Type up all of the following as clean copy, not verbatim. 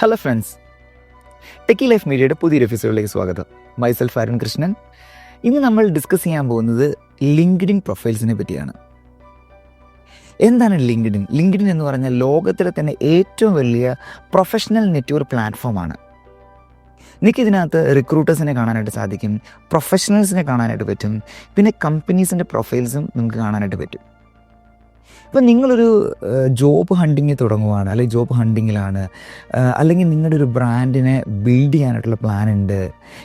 Hello friends, techie life മീഡിയയുടെ പുതിയൊരു എപ്പിസോഡിലേക്ക് സ്വാഗതം. മൈസെൽഫ് അരുൺ കൃഷ്ണൻ. ഇന്ന് നമ്മൾ ഡിസ്കസ് ചെയ്യാൻ പോകുന്നത് ലിങ്ക്ഡിൻ പ്രൊഫൈൽസിനെ പറ്റിയാണ്. എന്താണ് ലിങ്ക്ഡിൻ? ലിങ്ക്ഡിൻ എന്ന് പറഞ്ഞാൽ ലോകത്തിലെ തന്നെ ഏറ്റവും വലിയ പ്രൊഫഷണൽ നെറ്റ്വർക്ക് പ്ലാറ്റ്ഫോമാണ്. നിങ്ങൾക്ക് ഇതിനകത്ത് റിക്രൂട്ടേഴ്സിനെ കാണാനായിട്ട് സാധിക്കും, പ്രൊഫഷണൽസിനെ കാണാനായിട്ട് പറ്റും, പിന്നെ കമ്പനീസിൻ്റെ പ്രൊഫൈൽസും നിങ്ങൾക്ക് കാണാനായിട്ട് പറ്റും. ഇപ്പം നിങ്ങളൊരു ജോബ് ഹണ്ടിങ് തുടങ്ങുവാണ്, അല്ലെങ്കിൽ ജോബ് ഹണ്ടിങ്ങിലാണ്, അല്ലെങ്കിൽ നിങ്ങളുടെ ഒരു ബ്രാൻഡിനെ ബിൽഡ് ചെയ്യാനായിട്ടുള്ള പ്ലാൻ ഉണ്ട്.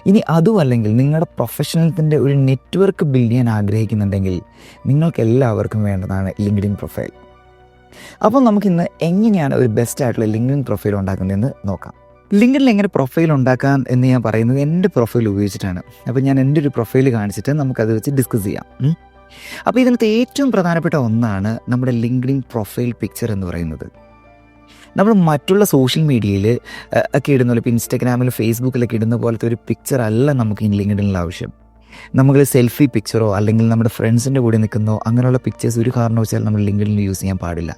ഇനി അതും അല്ലെങ്കിൽ നിങ്ങളുടെ പ്രൊഫഷണൽസിൻ്റെ ഒരു നെറ്റ്വർക്ക് ബിൽഡ് ചെയ്യാൻ ആഗ്രഹിക്കുന്നുണ്ടെങ്കിൽ നിങ്ങൾക്ക് എല്ലാവർക്കും വേണ്ടതാണ് ലിങ്ക്ഡിൻ പ്രൊഫൈൽ. അപ്പം നമുക്കിന്ന് എങ്ങനെയാണ് ഒരു ബെസ്റ്റ് ആയിട്ടുള്ള ലിങ്ക്ഡിൻ പ്രൊഫൈൽ ഉണ്ടാക്കുന്നതെന്ന് നോക്കാം. ലിങ്ക്ഡിനിൽ എങ്ങനെ പ്രൊഫൈൽ ഉണ്ടാക്കാം എന്ന് ഞാൻ പറയുന്നത് എൻ്റെ പ്രൊഫൈൽ ഉപയോഗിച്ചിട്ടാണ്. അപ്പോൾ ഞാൻ എൻ്റെ ഒരു പ്രൊഫൈൽ കാണിച്ചിട്ട് നമുക്കത് വെച്ച് ഡിസ്കസ് ചെയ്യാം. അപ്പോൾ ഇതിനകത്ത് ഏറ്റവും പ്രധാനപ്പെട്ട ഒന്നാണ് നമ്മുടെ ലിങ്ക്ഡിൻ പ്രൊഫൈൽ പിക്ചർ എന്ന് പറയുന്നത്. നമ്മൾ മറ്റുള്ള സോഷ്യൽ മീഡിയയിൽ ഒക്കെ ഇടുന്ന പോലെ, ഇപ്പോൾ ഇൻസ്റ്റാഗ്രാമിൽ ഫേസ്ബുക്കിലൊക്കെ ഇടുന്ന പോലത്തെ ഒരു പിക്ചർ അല്ല നമുക്ക് ലിങ്ക്ഡിനിൽ ആവശ്യം. നമുക്ക് സെൽഫി പിക്ചറോ അല്ലെങ്കിൽ നമ്മുടെ ഫ്രണ്ട്സിൻ്റെ കൂടെ നിൽക്കുന്നോ അങ്ങനെയുള്ള പിക്ചേഴ്സ് ഒരു കാരണവശാലും നമ്മൾ ലിങ്ക്ഡിനിൽ യൂസ് ചെയ്യാൻ പാടില്ല.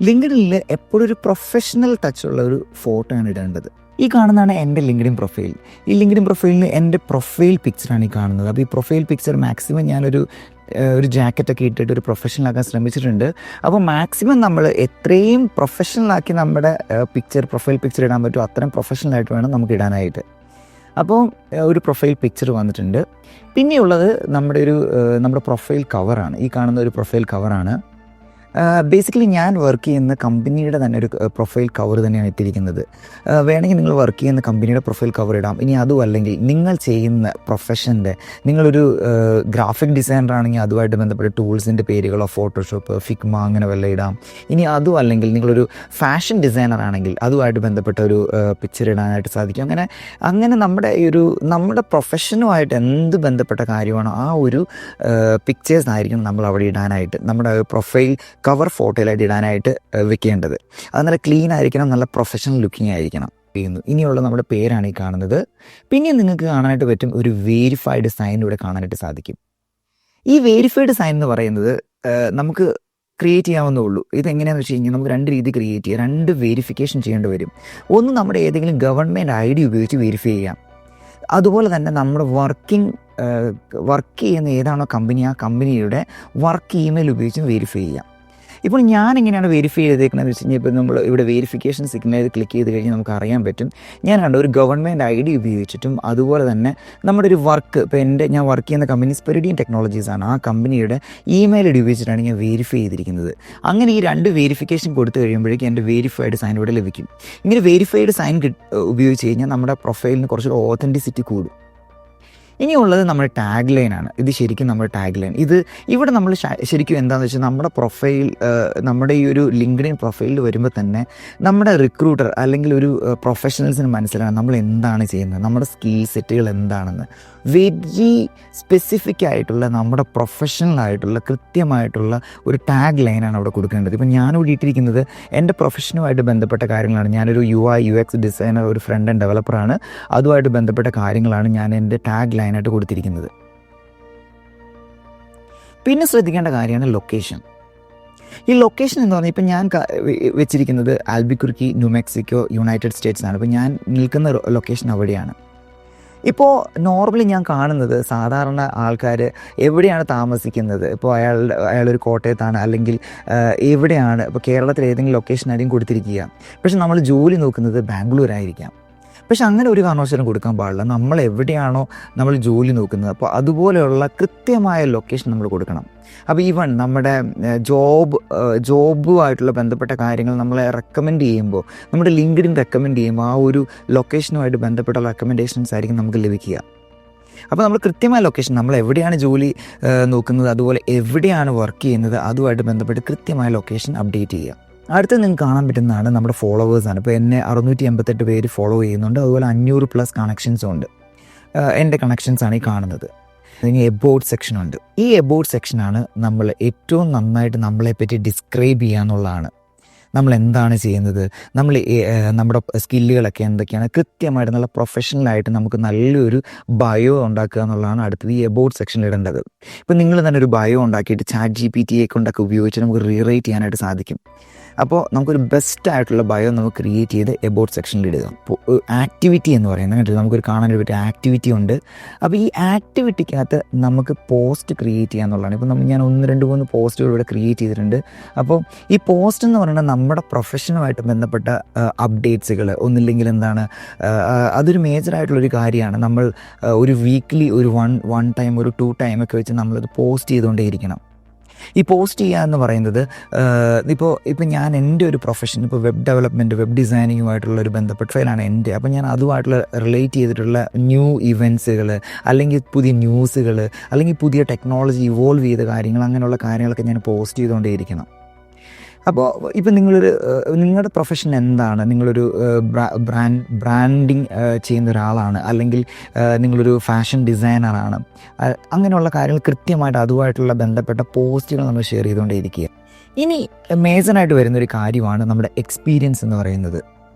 ലിങ്ക്ഡിനിൽ എപ്പോഴും ഒരു പ്രൊഫഷണൽ ടച്ചുള്ള ഒരു ഫോട്ടോ ആണ് ഇടേണ്ടത്. ഈ കാണുന്നതാണ് എൻ്റെ ലിങ്ക്ഡിൻ പ്രൊഫൈൽ. ഈ ലിങ്ക്ഡിൻ പ്രൊഫൈലിന് എൻ്റെ പ്രൊഫൈൽ പിക്ചറാണ് ഈ കാണുന്നത്. അപ്പോൾ ഈ പ്രൊഫൈൽ പിക്ചർ മാക്സിമം ഞാനൊരു ജാക്കറ്റൊക്കെ ഇട്ടിട്ട് ഒരു പ്രൊഫഷണലാക്കാൻ ശ്രമിച്ചിട്ടുണ്ട്. അപ്പോൾ മാക്സിമം നമ്മൾ എത്രയും പ്രൊഫഷണലാക്കി നമ്മുടെ പ്രൊഫൈൽ പിക്ചർ ഇടാൻ പറ്റുമോ അത്രയും പ്രൊഫഷണലായിട്ട് വേണം നമുക്ക് ഇടാനായിട്ട്. അപ്പോൾ ഒരു പ്രൊഫൈൽ പിക്ചർ വന്നിട്ടുണ്ട്. പിന്നെയുള്ളത് നമ്മുടെ പ്രൊഫൈൽ കവറാണ്. ഈ കാണുന്ന ഒരു പ്രൊഫൈൽ കവറാണ്. ബേസിക്കലി ഞാൻ വർക്ക് ചെയ്യുന്ന കമ്പനിയുടെ തന്നെ ഒരു പ്രൊഫൈൽ കവർ തന്നെയാണ് ഇട്ടിരിക്കുന്നത്. വേണമെങ്കിൽ നിങ്ങൾ വർക്ക് ചെയ്യുന്ന കമ്പനിയുടെ പ്രൊഫൈൽ കവർ ഇടാം. ഇനി അതും അല്ലെങ്കിൽ നിങ്ങൾ ചെയ്യുന്ന പ്രൊഫഷൻ്റെ, നിങ്ങളൊരു ഗ്രാഫിക് ഡിസൈനർ ആണെങ്കിൽ അതുമായിട്ട് ബന്ധപ്പെട്ട ടൂൾസിൻ്റെ പേരുകളോ, ഫോട്ടോഷോപ്പ്, ഫിഗ്മ അങ്ങനെ വല്ല ഇടാം. ഇനി അതും അല്ലെങ്കിൽ നിങ്ങളൊരു ഫാഷൻ ഡിസൈനർ ആണെങ്കിൽ അതുമായിട്ട് ബന്ധപ്പെട്ട ഒരു പിക്ചർ ഇടാനായിട്ട് സാധിക്കും. അങ്ങനെ നമ്മുടെ പ്രൊഫഷനുമായിട്ട് എന്ത് ബന്ധപ്പെട്ട കാര്യമാണോ ആ ഒരു പിക്ചേഴ്സ് ആയിരിക്കും നമ്മൾ അവിടെ ഇടാനായിട്ട്, നമ്മുടെ പ്രൊഫൈൽ കവർ ഫോട്ടോയിലായിട്ട് ഇടാനായിട്ട് വെക്കേണ്ടത്. അത് നല്ല ക്ലീൻ ആയിരിക്കണം, നല്ല പ്രൊഫഷണൽ ലുക്കിംഗ് ആയിരിക്കണം. ഇനിയുള്ള നമ്മുടെ പേരാണ് ഈ കാണുന്നത്. പിന്നെ നിങ്ങൾക്ക് കാണാനായിട്ട് പറ്റും ഒരു വേരിഫൈഡ് സൈൻ ഇവിടെ കാണാനായിട്ട് സാധിക്കും. ഈ വേരിഫൈഡ് സൈൻ എന്ന് പറയുന്നത് നമുക്ക് ക്രിയേറ്റ് ചെയ്യാവുന്നേ ഉള്ളൂ. ഇതെങ്ങനെയാണെന്ന് വെച്ച് കഴിഞ്ഞാൽ നമുക്ക് രണ്ട് രീതി ക്രിയേറ്റ് ചെയ്യാം, രണ്ട് വെരിഫിക്കേഷൻ ചെയ്യേണ്ടി വരും. ഒന്ന് നമ്മുടെ ഏതെങ്കിലും ഗവൺമെൻറ് ID ഉപയോഗിച്ച് വെരിഫൈ ചെയ്യാം. അതുപോലെ തന്നെ നമ്മുടെ വർക്ക് ചെയ്യുന്ന ഏതാണോ കമ്പനി, ആ കമ്പനിയുടെ വർക്ക് ഇമെയിൽ ഉപയോഗിച്ചും വെരിഫൈ ചെയ്യാം. ഇപ്പോൾ ഞാൻ എങ്ങനെയാണ് വെരിഫൈ ചെയ്തേക്കുന്നതെന്ന് വെച്ച് കഴിഞ്ഞാൽ, ഇപ്പോൾ നമ്മൾ ഇവിടെ വെരിഫിക്കേഷൻ സിഗ്നൽ ക്ലിക്ക് ചെയ്ത് കഴിഞ്ഞാൽ നമുക്ക് അറിയാൻ പറ്റും. ഞാൻ ഒരു ഗവൺമെൻറ് ID ഉപയോഗിച്ചിട്ടും അതുപോലെ തന്നെ നമ്മുടെ ഒരു വർക്ക്, ഇപ്പോൾ ഞാൻ വർക്ക് ചെയ്യുന്ന കമ്പനി സ്പെരിഡിയൻ ടെക്നോളജീസാണ്. ആ കമ്പനിയുടെ ഇമെയിൽ ID ഉപയോഗിച്ചിട്ടാണ് ഞാൻ വെരിഫൈ ചെയ്തിരിക്കുന്നത്. അങ്ങനെ ഈ രണ്ട് വെരിഫിക്കേഷൻ കൊടുത്തു കഴിയുമ്പോഴേക്കും എൻ്റെ വെരിഫൈഡ് സൈൻ ഇവിടെ ലഭിക്കും. ഇങ്ങനെ വെരിഫൈഡ് സൈൻ ഉപയോഗിച്ച് കഴിഞ്ഞാൽ നമ്മുടെ പ്രൊഫൈലിന് കുറച്ചൊരു ഓതൻറ്റിസിറ്റി കൂടും. ഇനിയുള്ളത് നമ്മുടെ ടാഗ് ലൈനാണ്. ഇത് ശരിക്കും നമ്മുടെ ടാഗ് ലൈൻ. ഇവിടെ നമ്മൾ ശരിക്കും എന്താണെന്ന് വെച്ചാൽ നമ്മുടെ ഈ ഒരു ലിങ്ക്ഡിൻ പ്രൊഫൈലിൽ വരുമ്പോൾ തന്നെ നമ്മുടെ റിക്രൂട്ടർ അല്ലെങ്കിൽ ഒരു പ്രൊഫഷണൽസിന് മനസ്സിലാണ് നമ്മൾ എന്താണ് ചെയ്യുന്നത്, നമ്മുടെ സ്കിൽ സെറ്റുകൾ എന്താണെന്ന്. വെരി സ്പെസിഫിക് ആയിട്ടുള്ള നമ്മുടെ പ്രൊഫഷണലായിട്ടുള്ള കൃത്യമായിട്ടുള്ള ഒരു ടാഗ് ലൈനാണ് അവിടെ കൊടുക്കേണ്ടത്. ഇപ്പം ഞാനിവിടെ ഇട്ടിരിക്കുന്നത് എൻ്റെ പ്രൊഫഷനുമായിട്ട് ബന്ധപ്പെട്ട കാര്യങ്ങളാണ്. ഞാനൊരു UI UX ഡിസൈനർ, ഒരു ഫ്രണ്ട് എൻഡ് ഡെവലപ്പറാണ്. അതുമായിട്ട് ബന്ധപ്പെട്ട കാര്യങ്ങളാണ് ഞാൻ എൻ്റെ ടാഗ് ലൈനായിട്ട് കൊടുത്തിരിക്കുന്നത്. പിന്നെ ശ്രദ്ധിക്കേണ്ട കാര്യമാണ് ലൊക്കേഷൻ. ഈ ലൊക്കേഷൻ എന്ന് പറഞ്ഞാൽ ഇപ്പം ഞാൻ വെച്ചിരിക്കുന്നത് ആൽബുക്വർക്ക്, ന്യൂ മെക്സിക്കോ, യുണൈറ്റഡ് സ്റ്റേറ്റ്സ് ആണ്. അപ്പോൾ ഞാൻ നിൽക്കുന്ന ലൊക്കേഷൻ അവിടെയാണ്. ഇപ്പോൾ നോർമലി ഞാൻ കാണുന്നത് സാധാരണ ആൾക്കാർ എവിടെയാണ് താമസിക്കുന്നത്, ഇപ്പോൾ അയാളൊരു കോട്ടയത്താണ് അല്ലെങ്കിൽ എവിടെയാണ്, ഇപ്പോൾ കേരളത്തിൽ ഏതെങ്കിലും ലൊക്കേഷനായിരിക്കും കൊടുത്തിരിക്കുക. പക്ഷെ നമ്മൾ ജോലി നോക്കുന്നത് ബാംഗ്ലൂരായിരിക്കാം. പക്ഷെ അങ്ങനെ ഒരു കാരണവശാലും കൊടുക്കാൻ പാടില്ല. നമ്മൾ എവിടെയാണോ നമ്മൾ ജോലി നോക്കുന്നത് അപ്പോൾ അതുപോലെയുള്ള കൃത്യമായ ലൊക്കേഷൻ നമ്മൾ കൊടുക്കണം. അപ്പോൾ ഈവൻ നമ്മുടെ ജോബുമായിട്ടുള്ള ബന്ധപ്പെട്ട കാര്യങ്ങൾ നമ്മളെ റെക്കമെൻഡ് ചെയ്യുമ്പോൾ, നമ്മുടെ ലിങ്ക്ഡിൻ റെക്കമെൻഡ് ചെയ്യുമ്പോൾ ആ ഒരു ലൊക്കേഷനുമായിട്ട് ബന്ധപ്പെട്ട റെക്കമെൻഡേഷൻസ് ആയിരിക്കും നമുക്ക് ലഭിക്കുക. അപ്പോൾ നമ്മൾ കൃത്യമായ ലൊക്കേഷൻ, നമ്മൾ എവിടെയാണ് ജോലി നോക്കുന്നത്, അതുപോലെ എവിടെയാണ് വർക്ക് ചെയ്യുന്നത്, അതുമായിട്ട് ബന്ധപ്പെട്ട് കൃത്യമായ ലൊക്കേഷൻ അപ്ഡേറ്റ് ചെയ്യുക. അടുത്ത് നിങ്ങൾക്ക് കാണാൻ പറ്റുന്നതാണ് നമ്മുടെ ഫോളോവേഴ്സാണ്. ഇപ്പോൾ എന്നെ 688 പേര് ഫോളോ ചെയ്യുന്നുണ്ട്. അതുപോലെ 500+ കണക്ഷൻസും ഉണ്ട്. എൻ്റെ കണക്ഷൻസാണ് ഈ കാണുന്നത്. ഇനി എബൌട്ട് സെക്ഷനുണ്ട്. ഈ എബൌട്ട് സെക്ഷനാണ് നമ്മൾ ഏറ്റവും നന്നായിട്ട് നമ്മളെപ്പറ്റി ഡിസ്ക്രൈബ് ചെയ്യുക എന്നുള്ളതാണ്. നമ്മൾ എന്താണ് ചെയ്യുന്നത്, നമ്മുടെ സ്കില്ലുകളൊക്കെ എന്തൊക്കെയാണ്, കൃത്യമായിട്ട് നല്ല പ്രൊഫഷണലായിട്ട് നമുക്ക് നല്ലൊരു ബയോ ഉണ്ടാക്കുക എന്നുള്ളതാണ് അടുത്തത് ഈ എബൌട്ട് സെക്ഷനിൽ ഇടേണ്ടത്. ഇപ്പം നിങ്ങൾ തന്നെ ഒരു ബയോ ഉണ്ടാക്കിയിട്ട് ChatGPT കൊണ്ടൊക്കെ ഉപയോഗിച്ച് നമുക്ക് റീറൈറ്റ് ചെയ്യാനായിട്ട് സാധിക്കും. അപ്പോൾ നമുക്കൊരു ബെസ്റ്റായിട്ടുള്ള ബയോ നമുക്ക് ക്രിയേറ്റ് ചെയ്ത് എബൌട്ട് സെക്ഷനിൽ ഇടുക. അപ്പോൾ ആക്ടിവിറ്റി എന്ന് പറയുന്നത് കേട്ടോ, നമുക്കൊരു കാണാനൊരു പറ്റിയ ആക്ടിവിറ്റി ഉണ്ട്. അപ്പോൾ ഈ ആക്ടിവിറ്റിക്കകത്ത് നമുക്ക് പോസ്റ്റ് ക്രിയേറ്റ് ചെയ്യുക എന്നുള്ളതാണ്. ഇപ്പോൾ ഞാൻ 1, 2, 3 പോസ്റ്റുകൾ ഇവിടെ ക്രിയേറ്റ് ചെയ്തിട്ടുണ്ട്. അപ്പോൾ ഈ പോസ്റ്റ് എന്ന് പറയുന്നത് നമ്മുടെ പ്രൊഫഷനുമായിട്ട് ബന്ധപ്പെട്ട അപ്ഡേറ്റ്സുകൾ, ഒന്നില്ലെങ്കിൽ എന്താണ്, അതൊരു മേജറായിട്ടുള്ളൊരു കാര്യമാണ്. നമ്മൾ ഒരു വീക്ക്ലി ഒരു 1 ടൈം ഒരു 2 ടൈമൊക്കെ വെച്ച് നമ്മളത് പോസ്റ്റ് ചെയ്തുകൊണ്ടേയിരിക്കണം. ഈ പോസ്റ്റ് ചെയ്യുക എന്ന് പറയുന്നത് ഇപ്പോൾ ഞാൻ എൻ്റെ ഒരു പ്രൊഫഷൻ, ഇപ്പോൾ വെബ് ഡെവലപ്മെൻറ്റ്, വെബ് ഡിസൈനിങ്ങുമായിട്ടുള്ളൊരു ബന്ധപ്പെട്ട ഫയലാണ് എൻ്റെ. അപ്പോൾ ഞാൻ അതുമായിട്ടുള്ള റിലേറ്റ് ചെയ്തിട്ടുള്ള ന്യൂ ഇവൻറ്റ്സുകൾ, അല്ലെങ്കിൽ പുതിയ ന്യൂസുകൾ, അല്ലെങ്കിൽ പുതിയ ടെക്നോളജി ഇവോൾവ് ചെയ്ത കാര്യങ്ങൾ, അങ്ങനെയുള്ള കാര്യങ്ങളൊക്കെ ഞാൻ പോസ്റ്റ് ചെയ്തുകൊണ്ടേയിരിക്കണം. അപ്പോൾ ഇപ്പം നിങ്ങളുടെ പ്രൊഫഷൻ എന്താണ്, നിങ്ങളൊരു ബ്രാൻഡിങ് ചെയ്യുന്ന ഒരാളാണ്, അല്ലെങ്കിൽ നിങ്ങളൊരു ഫാഷൻ ഡിസൈനറാണ്, അങ്ങനെയുള്ള കാര്യങ്ങൾ കൃത്യമായിട്ട് അതുമായിട്ടുള്ള ബന്ധപ്പെട്ട പോസ്റ്റുകൾ നമ്മൾ ഷെയർ ചെയ്തുകൊണ്ടേയിരിക്കുക. ഇനി മേജറായിട്ട് വരുന്നൊരു കാര്യമാണ് നമ്മുടെ എക്സ്പീരിയൻസ് എന്ന് പറയുന്നത്.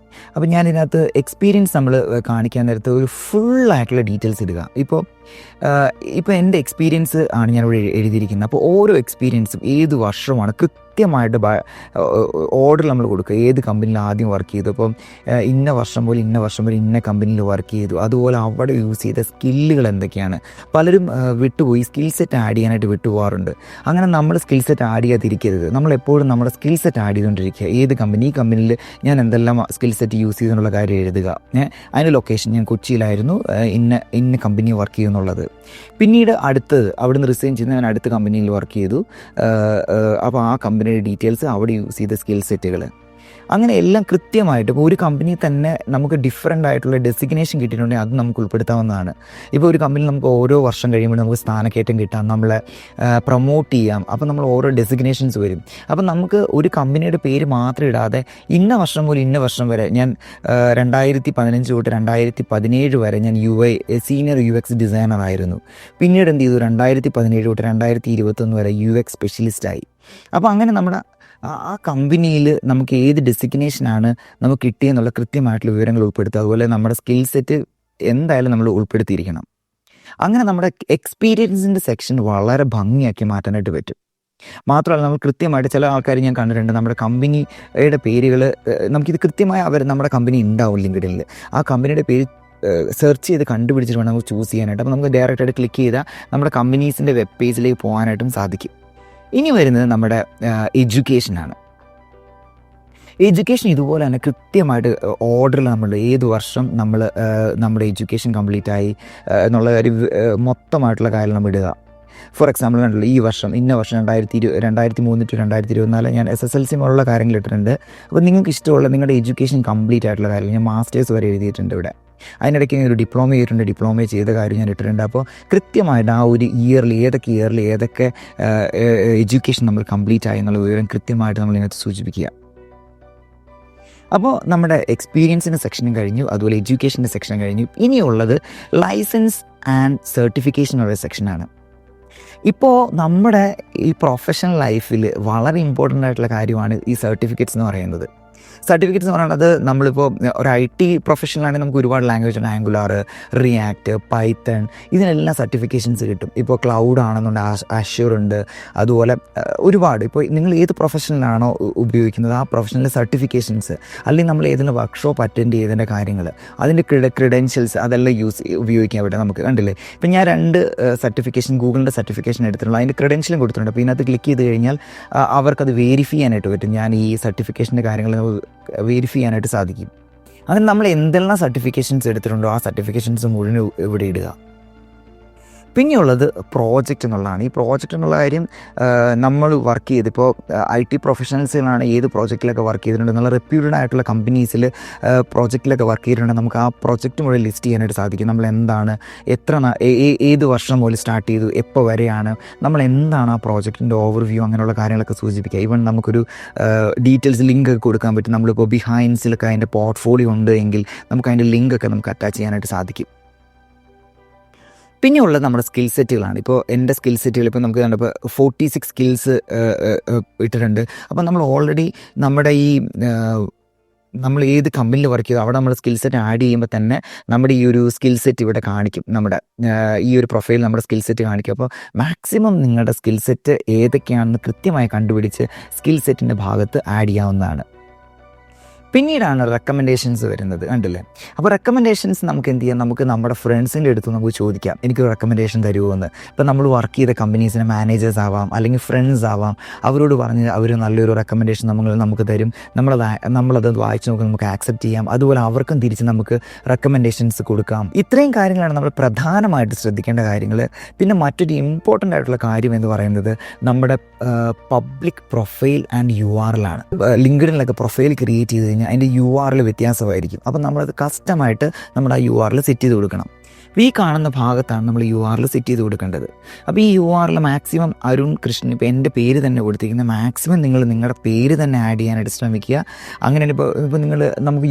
അപ്പോൾ ഞാനിതിനകത്ത് എക്സ്പീരിയൻസ് നമ്മൾ കാണിക്കാൻ നേരത്ത് ഒരു ഫുള്ളായിട്ടുള്ള ഡീറ്റെയിൽസ് ഇടുക. ഇപ്പോൾ എൻ്റെ എക്സ്പീരിയൻസ് ആണ് ഞാനിവിടെ എഴുതിയിരിക്കുന്നത്. അപ്പോൾ ഓരോ എക്സ്പീരിയൻസും ഏത് വർഷമാണ് കൃത്യമായിട്ട് ഓർഡർ നമ്മൾ കൊടുക്കുക. ഏത് കമ്പനിയിൽ ആദ്യം വർക്ക് ചെയ്തു, അപ്പം ഇന്ന വർഷം പോലെ ഇന്ന കമ്പനിയിൽ വർക്ക് ചെയ്തു, അതുപോലെ അവിടെ യൂസ് ചെയ്ത സ്കില്ലുകൾ എന്തൊക്കെയാണ്. പലരും വിട്ടുപോയി, സ്കിൽ സെറ്റ് ആഡ് ചെയ്യാനായിട്ട് വിട്ടുപോകാറുണ്ട്. അങ്ങനെ നമ്മൾ സ്കിൽ സെറ്റ് ആഡ് ചെയ്യാതിരിക്കരുത്. നമ്മളെപ്പോഴും നമ്മുടെ സ്കിൽ സെറ്റ് ആഡ് ചെയ്തുകൊണ്ടിരിക്കുക. ഏത് കമ്പനി, ഈ കമ്പനിയിൽ ഞാൻ എന്തെല്ലാം സ്കിൽ സെറ്റ് യൂസ് ചെയ്തെന്നുള്ള കാര്യം എഴുതുക. അതിൻ്റെ ലൊക്കേഷൻ, ഞാൻ കൊച്ചിയിലായിരുന്നു, ഇന്ന കമ്പനി വർക്ക് ചെയ്യുന്നുള്ളത്. പിന്നീട് അടുത്തത്, അവിടുന്ന് റിസൈൻ ചെയ്ത് ഞാൻ അടുത്ത കമ്പനിയിൽ വർക്ക് ചെയ്തു. അപ്പോൾ ആ കമ്പനിയുടെ ഡീറ്റെയിൽസ്, അവിടെ യൂസ് ചെയ്ത സ്കിൽ സെറ്റുകൾ, അങ്ങനെ എല്ലാം കൃത്യമായിട്ട്. ഇപ്പോൾ ഒരു കമ്പനിയിൽ തന്നെ നമുക്ക് ഡിഫറൻ്റ് ആയിട്ടുള്ള ഡെസിഗ്നേഷൻ കിട്ടിയിട്ടുണ്ടെങ്കിൽ അത് നമുക്ക് ഉൾപ്പെടുത്താവുന്നതാണ്. ഇപ്പോൾ ഒരു കമ്പനിയിൽ നമുക്ക് ഓരോ വർഷം കഴിയുമ്പോൾ നമുക്ക് സ്ഥാനക്കയറ്റം കിട്ടാം, നമ്മളെ പ്രൊമോട്ട് ചെയ്യാം. അപ്പോൾ നമ്മൾ ഓരോ ഡെസിഗ്നേഷൻസ് വരും. അപ്പോൾ നമുക്ക് ഒരു കമ്പനിയുടെ പേര് മാത്രം ഇടാതെ ഇന്ന വർഷം മുതൽ ഇന്ന വർഷം വരെ, ഞാൻ 2015 തൊട്ട് 2017 വരെ ഞാൻ സീനിയർ UX ഡിസൈനറായിരുന്നു. പിന്നീട് എന്ത് ചെയ്തു, 2017 തൊട്ട് 2021 വരെ UX സ്പെഷ്യലിസ്റ്റായി. അപ്പോൾ അങ്ങനെ നമ്മുടെ ആ കമ്പനിയിൽ നമുക്ക് ഏത് ഡെസിഗ്നേഷനാണ് നമുക്ക് കിട്ടിയെന്നുള്ള കൃത്യമായിട്ടുള്ള വിവരങ്ങൾ ഉൾപ്പെടുത്തുക. അതുപോലെ നമ്മുടെ സ്കിൽ സെറ്റ് എന്തായാലും നമ്മൾ ഉൾപ്പെടുത്തിയിരിക്കണം. അങ്ങനെ നമ്മുടെ എക്സ്പീരിയൻസിൻ്റെ സെക്ഷൻ വളരെ ഭംഗിയാക്കി മാറ്റാനായിട്ട് പറ്റും. മാത്രമല്ല, നമ്മൾ കൃത്യമായിട്ട്, ചില ആൾക്കാർ ഞാൻ കണ്ടിട്ടുണ്ട്, നമ്മുടെ കമ്പനിയുടെ പേരുകൾ നമുക്കിത് കൃത്യമായി നമ്മുടെ കമ്പനി ഉണ്ടാവും ലിങ്ക്ഡിനിൽ. ആ കമ്പനിയുടെ പേര് സെർച്ച് ചെയ്ത് കണ്ടുപിടിച്ചിട്ട് വേണം നമുക്ക് ചൂസ് ചെയ്യാനായിട്ട്. അപ്പോൾ നമുക്ക് ഡയറക്റ്റായിട്ട് ക്ലിക്ക് ചെയ്താൽ നമ്മുടെ കമ്പനീസിൻ്റെ വെബ് പേജിലേക്ക് പോകാനായിട്ടും സാധിക്കും. ഇനി വരുന്നത് നമ്മുടെ എഡ്യൂക്കേഷനാണ്. എഡ്യൂക്കേഷൻ ഇതുപോലെ തന്നെ കൃത്യമായിട്ട് ഓർഡറിൽ നമ്മൾ ഏത് വർഷം നമ്മുടെ എഡ്യൂക്കേഷൻ കംപ്ലീറ്റ് ആയി എന്നുള്ള ഒരു മൊത്തമായിട്ടുള്ള കാര്യം നമ്മൾ ഇടുക. ഫോർ എക്സാമ്പിൾ കണ്ടല്ലോ, ഈ വർഷം ഇന്ന വർഷം 2003 to 2024 ഞാൻ SSLC പോലുള്ള കാര്യങ്ങൾ ഇട്ടിട്ടുണ്ട്. അപ്പോൾ നിങ്ങൾക്ക് ഇഷ്ടമുള്ള നിങ്ങളുടെ എഡ്യൂക്കേഷൻ കംപ്ലീറ്റ് ആയിട്ടുള്ള കാര്യങ്ങൾ, ഞാൻ മാസ്റ്റേഴ്സ് വരെ എഴുതിയിട്ടുണ്ട് ഇവിടെ. അതിനിടയ്ക്ക് ഒരു ഡിപ്ലോമ ചെയ്തിട്ടുണ്ട്, ഡിപ്ലോമ ചെയ്ത കാര്യം ഞാൻ ഇട്ടിട്ടുണ്ട്. അപ്പോൾ കൃത്യമായിട്ട് ആ ഒരു ഇയറിൽ ഏതൊക്കെ എഡ്യൂക്കേഷൻ നമ്മൾ കംപ്ലീറ്റ് ആയി എന്നുള്ള വിവരം കൃത്യമായിട്ട് നമ്മൾ ഇതിനകത്ത് സൂചിപ്പിക്കുക. അപ്പോൾ നമ്മുടെ എക്സ്പീരിയൻസിൻ്റെ സെക്ഷനും കഴിഞ്ഞു, അതുപോലെ എഡ്യൂക്കേഷൻ്റെ സെക്ഷൻ കഴിഞ്ഞു. ഇനിയുള്ളത് ലൈസൻസ് ആൻഡ് സർട്ടിഫിക്കേഷൻ ഉള്ള സെക്ഷനാണ്. ഇപ്പോൾ നമ്മുടെ ഈ പ്രൊഫഷണൽ ലൈഫിൽ വളരെ ഇമ്പോർട്ടൻ്റ് ആയിട്ടുള്ള കാര്യമാണ് ഈ സർട്ടിഫിക്കറ്റ്സ് എന്ന് പറയുന്നത്. സർട്ടിഫിക്കറ്റ്സ് എന്ന് പറയുന്നത്, നമ്മളിപ്പോൾ ഒരു IT പ്രൊഫഷണലാണെങ്കിൽ നമുക്ക് ഒരുപാട് ലാംഗ്വേജ് ഉണ്ട്. ആംഗുലാർ, റിയാക്ട്, പൈത്തൺ, ഇതിനെല്ലാം സർട്ടിഫിക്കേഷൻസ് കിട്ടും. ഇപ്പോൾ ക്ലൗഡ് ആണെന്നുണ്ടെങ്കിൽ അഷ്യൂർ ഉണ്ട്. അതുപോലെ ഒരുപാട്, ഇപ്പോൾ നിങ്ങൾ ഏത് പ്രൊഫഷനിലാണോ ഉപയോഗിക്കുന്നത് ആ പ്രൊഫഷണലിലെ സർട്ടിഫിക്കേഷൻസ്, അല്ലെങ്കിൽ നമ്മൾ ഏതെങ്കിലും വർക്ക്ഷോപ്പ് അറ്റൻഡ് ചെയ്തതിൻ്റെ കാര്യങ്ങൾ, അതിൻ്റെ ക്രെഡൻഷ്യൽസ്, അതെല്ലാം ഉപയോഗിക്കാൻ പറ്റും നമുക്ക്. കണ്ടില്ലേ, ഇപ്പം ഞാൻ 2 സർട്ടിഫിക്കേഷൻ, ഗൂഗിളിൻ്റെ സർട്ടിഫിക്കേഷൻ എടുത്തിട്ടുണ്ട്, അതിൻ്റെ ക്രെഡൻഷ്യലും കൊടുത്തിട്ടുണ്ട്. അപ്പോൾ ഇതിനകത്ത് ക്ലിക്ക് ചെയ്ത് കഴിഞ്ഞാൽ അവർക്കത് വെരിഫൈ ചെയ്യാനായിട്ട് പറ്റും. ഞാൻ ഈ സർട്ടിഫിക്കേഷൻ്റെ കാര്യങ്ങൾ വെരിഫൈ ചെയ്യാനായിട്ട് സാധിക്കും. അങ്ങനെ നമ്മൾ എന്തെല്ലാം സർട്ടിഫിക്കേഷൻസ് എടുത്തിട്ടുണ്ടോ ആ സർട്ടിഫിക്കേഷൻസ് മുഴുവൻ ഇവിടെ ഇടുക. പിന്നെയുള്ളത് പ്രോജക്റ്റ് എന്നുള്ളതാണ്. ഈ പ്രോജക്റ്റ് എന്നുള്ള കാര്യം നമ്മൾ വർക്ക് ചെയ്ത്, ഇപ്പോൾ IT പ്രൊഫഷണൽസിലാണ് ഏത് പ്രോജക്റ്റിലൊക്കെ വർക്ക് ചെയ്തിട്ടുണ്ട്, നല്ല റെപ്യൂട്ടഡ് ആയിട്ടുള്ള കമ്പനീസിൽ പ്രോജക്റ്റിലൊക്കെ വർക്ക് ചെയ്തിട്ടുണ്ടെങ്കിൽ നമുക്ക് ആ പ്രോജക്റ്റ് മുഴുവൻ ലിസ്റ്റ് ചെയ്യാനായിട്ട് സാധിക്കും. നമ്മൾ എന്താണ്, ഏത് വർഷം മുതൽ സ്റ്റാർട്ട് ചെയ്തു, എപ്പോൾ വരെയാണ്, നമ്മൾ എന്താണ് ആ പ്രോജക്റ്റിൻ്റെ ഓവർവ്യൂ, അങ്ങനെയുള്ള കാര്യങ്ങളൊക്കെ സൂചിപ്പിക്കുക. ഈവൻ നമുക്കൊരു ഡീറ്റെയിൽസ് ലിങ്ക് ഒക്കെ കൊടുക്കാൻ പറ്റും. നമ്മളിപ്പോൾ ബിഹൈൻഡ്സിലൊക്കെ അതിൻ്റെ പോർട്ട്ഫോളിയോ ഉണ്ട് എങ്കിൽ നമുക്ക് അതിൻ്റെ ലിങ്കൊക്കെ നമുക്ക് അറ്റാച്ച് ചെയ്യാനായിട്ട് സാധിക്കും. പിന്നെ ഉള്ളത് നമ്മുടെ സ്കിൽ സെറ്റുകളാണ്. ഇപ്പോൾ എൻ്റെ സ്കിൽ സെറ്റുകൾ ഇപ്പോൾ നമുക്ക് കണ്ടപ്പോൾ 46 സ്കിൽസ് ഇട്ടിട്ടുണ്ട്. അപ്പോൾ നമ്മൾ ഓൾറെഡി നമ്മുടെ ഈ നമ്മൾ ഏത് കമ്പനിയിൽ വർക്ക് ചെയ്തു അവിടെ നമ്മൾ സ്കിൽ സെറ്റ് ആഡ് ചെയ്യുമ്പോൾ തന്നെ നമ്മുടെ ഈ ഒരു സ്കിൽ സെറ്റ് ഇവിടെ കാണിക്കും. നമ്മുടെ ഈ ഒരു പ്രൊഫൈൽ നമ്മുടെ സ്കിൽ സെറ്റ് കാണിക്കും. അപ്പോൾ മാക്സിമം നിങ്ങളുടെ സ്കിൽ സെറ്റ് ഏതൊക്കെയാണെന്ന് കൃത്യമായി കണ്ടുപിടിച്ച് സ്കിൽ സെറ്റിൻ്റെ ഭാഗത്ത് ആഡ് ചെയ്യാവുന്നതാണ്. പിന്നീടാണ് റെക്കമെൻഡേഷൻസ് വരുന്നത്, കണ്ടില്ലേ? അപ്പോൾ റെക്കമെൻഡേഷൻസ് നമുക്ക് എന്ത് ചെയ്യാം, നമുക്ക് നമ്മുടെ ഫ്രണ്ട്സിൻ്റെ അടുത്ത് നമുക്ക് ചോദിക്കാം, എനിക്കൊരു റെക്കമെൻഡേഷൻ തരുമോ എന്ന്. ഇപ്പോൾ നമ്മൾ വർക്ക് ചെയ്ത കമ്പനീസിന് മാനേജേഴ്സ് ആവാം, അല്ലെങ്കിൽ ഫ്രണ്ട്സ് ആവാം, അവരോട് പറഞ്ഞ് അവർ നല്ലൊരു റെക്കമെൻഡേഷൻ നമുക്ക് തരും. നമ്മളത് വായിച്ച് നോക്കി നമുക്ക് ആക്സെപ്റ്റ് ചെയ്യാം. അതുപോലെ അവർക്കും തിരിച്ച് നമുക്ക് റെക്കമെൻഡേഷൻസ് കൊടുക്കാം. ഇത്രയും കാര്യങ്ങളാണ് നമ്മൾ പ്രധാനമായിട്ട് ശ്രദ്ധിക്കേണ്ട കാര്യങ്ങൾ. പിന്നെ മറ്റൊരു ഇമ്പോർട്ടൻ്റ് ആയിട്ടുള്ള കാര്യം എന്ന് പറയുന്നത് നമ്മുടെ പബ്ലിക് പ്രൊഫൈൽ ആൻഡ് URL ആണ്. ലിങ്ക്ഡിനിലൊക്കെ പ്രൊഫൈൽ ക്രിയേറ്റ് ചെയ്ത് കഴിഞ്ഞാൽ അതിൻ്റെ URL വ്യത്യാസമായിരിക്കും. അപ്പം നമ്മളത് കസ്റ്റമായിട്ട് നമ്മുടെ ആ URL സെറ്റ് ചെയ്ത് കൊടുക്കണം. ഈ കാണുന്ന ഭാഗത്താണ് നമ്മൾ URL സെറ്റ് ചെയ്ത് കൊടുക്കേണ്ടത്. അപ്പോൾ ഈ URL മാക്സിമം അരുൺ കൃഷ്ണൻ, ഇപ്പോൾ എൻ്റെ പേര് തന്നെ കൊടുത്തിരിക്കുന്നത്, മാക്സിമം നിങ്ങൾ നിങ്ങളുടെ പേര് തന്നെ ആഡ് ചെയ്യാനായിട്ട് ശ്രമിക്കുക. അങ്ങനെ ഇപ്പോൾ നമുക്ക്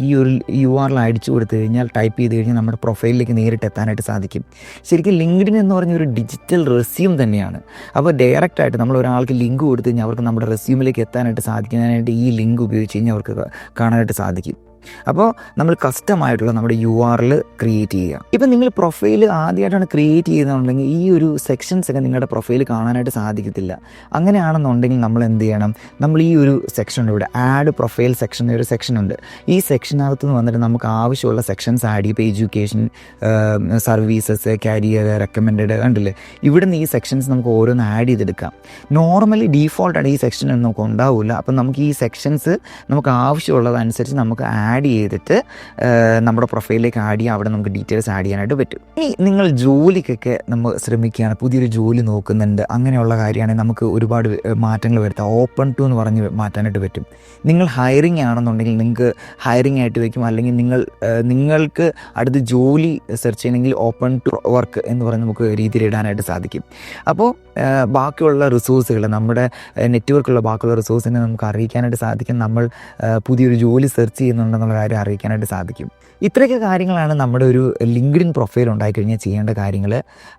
ഈ ഒരു URL അടിച്ചു കൊടുത്തു കഴിഞ്ഞാൽ, ടൈപ്പ് ചെയ്ത് കഴിഞ്ഞാൽ നമ്മുടെ പ്രൊഫൈലിലേക്ക് നേരിട്ട് എത്താനായിട്ട് സാധിക്കും. ശരിക്കും ലിങ്ക്ഡിൻ എന്ന് പറഞ്ഞൊരു ഡിജിറ്റൽ റെസ്യൂം തന്നെയാണ്. അപ്പോൾ ഡയറക്റ്റായിട്ട് നമ്മൾ ഒരാൾക്ക് ലിങ്ക് കൊടുത്തു കഴിഞ്ഞാൽ അവർക്ക് നമ്മുടെ റെസ്യൂമിലേക്ക് എത്താനായിട്ട് സാധിക്കാനായിട്ട് ഈ ലിങ്ക് ഉപയോഗിച്ച് കഴിഞ്ഞാൽ അവർക്ക് കാണാനായിട്ട് സാധിക്കും. അപ്പോൾ നമ്മൾ കസ്റ്റമായിട്ടുള്ള നമ്മുടെ URL ക്രിയേറ്റ് ചെയ്യുക. ഇപ്പം നിങ്ങൾ പ്രൊഫൈൽ ആദ്യമായിട്ടാണ് ക്രിയേറ്റ് ചെയ്യുന്നുണ്ടെങ്കിൽ ഈ ഒരു സെക്ഷൻസ് ഒക്കെ നിങ്ങളുടെ പ്രൊഫൈൽ കാണാനായിട്ട് സാധിക്കത്തില്ല. അങ്ങനെയാണെന്നുണ്ടെങ്കിൽ നമ്മൾ എന്ത് ചെയ്യണം, നമ്മൾ ഈ ഒരു സെക്ഷൻ ഇവിടെ ആഡ് പ്രൊഫൈൽ സെക്ഷൻ ഒരു സെക്ഷൻ ഉണ്ട്. ഈ സെക്ഷനകത്ത് നിന്ന് വന്നിട്ട് നമുക്ക് ആവശ്യമുള്ള സെക്ഷൻസ് ആഡ് ചെയ്യും. ഇപ്പോൾ എഡ്യൂക്കേഷൻ, സർവീസസ്, കരിയർ, റെക്കമെൻഡഡ്, കണ്ടില്ലേ? ഇവിടുന്ന് ഈ സെക്ഷൻസ് നമുക്ക് ഓരോന്ന് ആഡ് ചെയ്തെടുക്കാം. നോർമലി ഡീഫോൾട്ടായിട്ട് ഈ സെക്ഷൻ നമുക്ക് ഉണ്ടാവില്ല. അപ്പം നമുക്ക് ഈ സെക്ഷൻസ് നമുക്ക് ആവശ്യമുള്ളതനുസരിച്ച് നമുക്ക് ആഡ് ചെയ്തിട്ട് നമ്മുടെ പ്രൊഫൈലിലേക്ക് ആഡ് ചെയ്യാം. അവിടെ നമുക്ക് ഡീറ്റെയിൽസ് ആഡ് ചെയ്യാനായിട്ട് പറ്റും. ഈ നിങ്ങൾ ജോലിക്കൊക്കെ നമ്മൾ ശ്രമിക്കുകയാണ്, പുതിയൊരു ജോലി നോക്കുന്നുണ്ട്, അങ്ങനെയുള്ള കാര്യമാണെങ്കിൽ നമുക്ക് ഒരുപാട് മാറ്റങ്ങൾ വരുത്താം. ഓപ്പൺ ടു എന്ന് പറഞ്ഞ് മാറ്റാനായിട്ട് പറ്റും. നിങ്ങൾ ഹയറിങ് ആണെന്നുണ്ടെങ്കിൽ നിങ്ങൾക്ക് ഹയറിങ് ആയിട്ട് വയ്ക്കും. അല്ലെങ്കിൽ നിങ്ങൾക്ക് അടുത്ത് ജോലി സെർച്ച് ചെയ്യണമെങ്കിൽ ഓപ്പൺ ടു വർക്ക് എന്ന് പറഞ്ഞ് നമുക്ക് രീതിയിൽ ഇടാനായിട്ട് സാധിക്കും. അപ്പോൾ ബാക്കിയുള്ള റിസോഴ്സുകൾ, നമ്മുടെ നെറ്റ്വർക്കുള്ള ബാക്കിയുള്ള റിസോഴ്സിനെ നമുക്ക് അറിയിക്കാനായിട്ട് സാധിക്കും. നമ്മൾ പുതിയൊരു ജോലി സെർച്ച് ചെയ്യുന്നുണ്ടെന്നുള്ള കാര്യം അറിയിക്കാനായിട്ട് സാധിക്കും. ഇത്രയൊക്കെ കാര്യങ്ങളാണ് നമ്മുടെ ഒരു ലിങ്ക്ഡിൻ പ്രൊഫൈൽ ഉണ്ടായിക്കഴിഞ്ഞാൽ ചെയ്യേണ്ട കാര്യങ്ങൾ.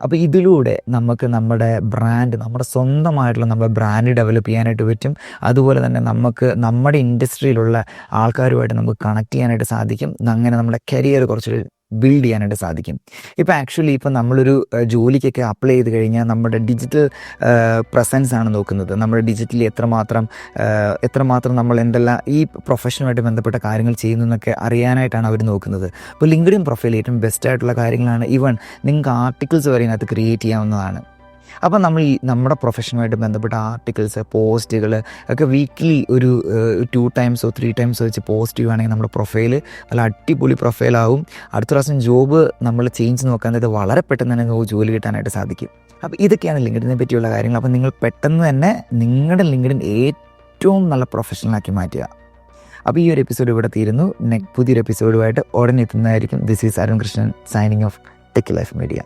അപ്പോൾ ഇതിലൂടെ നമുക്ക് നമ്മുടെ ബ്രാൻഡ്, നമ്മുടെ സ്വന്തമായിട്ടുള്ള നമ്മുടെ ബ്രാൻഡ് ഡെവലപ്പ് ചെയ്യാനായിട്ട് പറ്റും. അതുപോലെ തന്നെ നമുക്ക് നമ്മുടെ ഇൻഡസ്ട്രിയിലുള്ള ആൾക്കാരുമായിട്ട് നമുക്ക് കണക്ട് ചെയ്യാനായിട്ട് സാധിക്കും. അങ്ങനെ നമ്മുടെ കരിയർ കുറച്ച് ബിൽഡ് ചെയ്യാനായിട്ട് സാധിക്കും. ഇപ്പം നമ്മളൊരു ജോലിക്കൊക്കെ അപ്ലൈ ചെയ്ത് കഴിഞ്ഞാൽ നമ്മുടെ ഡിജിറ്റൽ പ്രസൻസ് ആണ് നോക്കുന്നത്. നമ്മുടെ ഡിജിറ്റലി എത്രമാത്രം നമ്മൾ എന്തെല്ലാം ഈ പ്രൊഫഷനുമായിട്ട് ബന്ധപ്പെട്ട കാര്യങ്ങൾ ചെയ്യുന്നു എന്നൊക്കെ അറിയാനായിട്ടാണ് അവർ നോക്കുന്നത്. അപ്പോൾ ലിങ്ക്ഡിൻ പ്രൊഫൈൽ ഏറ്റവും ബെസ്റ്റായിട്ടുള്ള കാര്യങ്ങളാണ്. ഈവൻ നിങ്ങൾക്ക് ആർട്ടിക്കിൾസ് വരെ ഇതിനകത്ത് ക്രിയേറ്റ് ചെയ്യാവുന്നതാണ്. അപ്പോൾ നമ്മുടെ പ്രൊഫഷനുമായിട്ട് ബന്ധപ്പെട്ട ആർട്ടിക്കിൾസ്, പോസ്റ്റുകൾ ഒക്കെ വീക്ക്ലി ഒരു 2 times or 3 times വെച്ച് പോസ്റ്റ് ചെയ്യുകയാണെങ്കിൽ നമ്മുടെ പ്രൊഫൈൽ നല്ല അടിപൊളി പ്രൊഫൈലാവും. അടുത്ത പ്രാവശ്യം ജോബ് നമ്മൾ ചേഞ്ച് നോക്കാൻ വളരെ പെട്ടെന്ന് തന്നെ നമുക്ക് ജോലി കിട്ടാനായിട്ട് സാധിക്കും. അപ്പോൾ ഇതൊക്കെയാണ് ലിങ്ക്ഡിനെ പറ്റിയുള്ള കാര്യങ്ങൾ. അപ്പോൾ നിങ്ങൾ പെട്ടെന്ന് തന്നെ നിങ്ങളുടെ ലിങ്ക്ഡിൻ ഏറ്റവും നല്ല പ്രൊഫഷണലാക്കി മാറ്റുക. അപ്പോൾ ഈ ഒരു എപ്പിസോഡ് ഇവിടെ തീരുന്നു. പുതിയൊരു എപ്പിസോഡുമായിട്ട് ഉടനെ എത്തുന്നതായിരിക്കും. This is Arun Krishnan signing off tech life media.